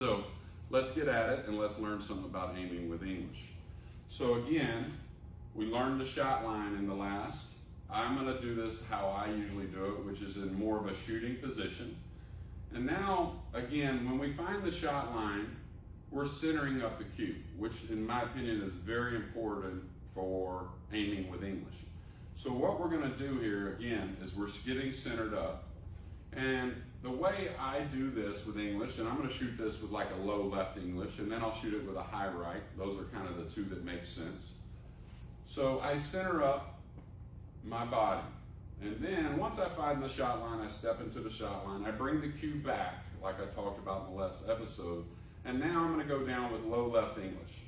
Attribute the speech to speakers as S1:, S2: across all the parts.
S1: So let's get at it and let's learn something about aiming with English. So again, we learned the shot line in the last. I'm going to do this how I usually do it, which is in more of a shooting position. And now, again, when we find the shot line, we're centering up the cue, which in my opinion is very important for aiming with English. So what we're going to do here, again, is we're getting centered up. And the way I do this with English, and I'm going to shoot this with like a low left English, and then I'll shoot it with a high right. Those are kind of the two that make sense. So I center up my body. And then once I find the shot line, I step into the shot line. I bring the cue back, like I talked about in the last episode. And now I'm going to go down with low left English.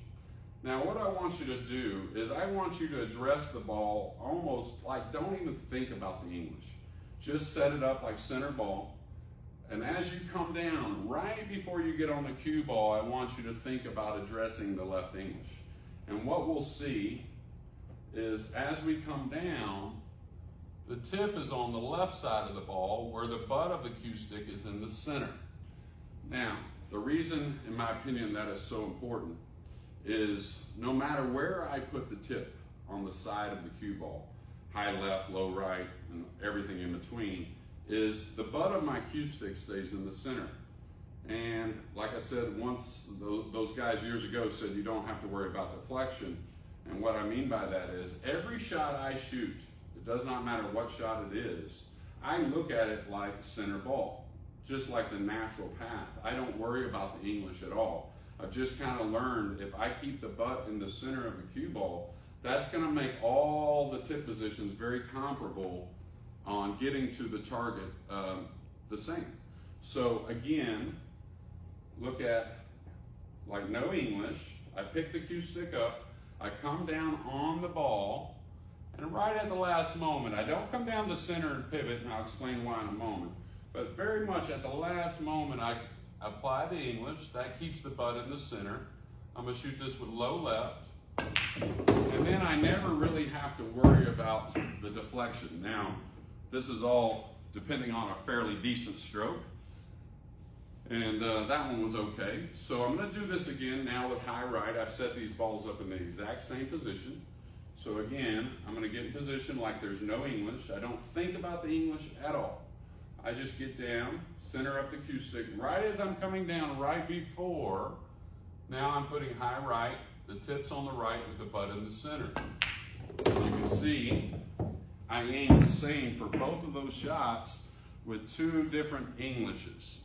S1: Now what I want you to do is I want you to address the ball almost like don't even think about the English. Just set it up like center ball. And as you come down, right before you get on the cue ball, I want you to think about addressing the left English. And what we'll see is as we come down, the tip is on the left side of the ball where the butt of the cue stick is in the center. Now, the reason, in my opinion, that is so important is no matter where I put the tip on the side of the cue ball, high left, low right, and everything in between, is the butt of my cue stick stays in the center. And like I said, once those guys years ago said you don't have to worry about deflection. And what I mean by that is every shot I shoot, it does not matter what shot it is, I look at it like center ball, just like the natural path. I don't worry about the English at all. I've just kind of learned if I keep the butt in the center of the cue ball, that's going to make all the tip positions very comparable on getting to the target the same. So again, look at like no English. I pick the cue stick up, I come down on the ball, and right at the last moment, I don't come down the center and pivot, and I'll explain why in a moment, but very much at the last moment, I apply the English. That keeps the butt in the center. I'm going to shoot this with low left. And then I never really have to worry about the deflection. Now, this is all depending on a fairly decent stroke. And that one was okay. So I'm going to do this again now with high right. I've set these balls up in the exact same position. So again, I'm going to get in position like there's no English. I don't think about the English at all. I just get down, center up the cue stick. Right as I'm coming down, right before, now I'm putting high right. The tip's on the right with the butt in the center. You can see I aim the same for both of those shots with two different Englishes.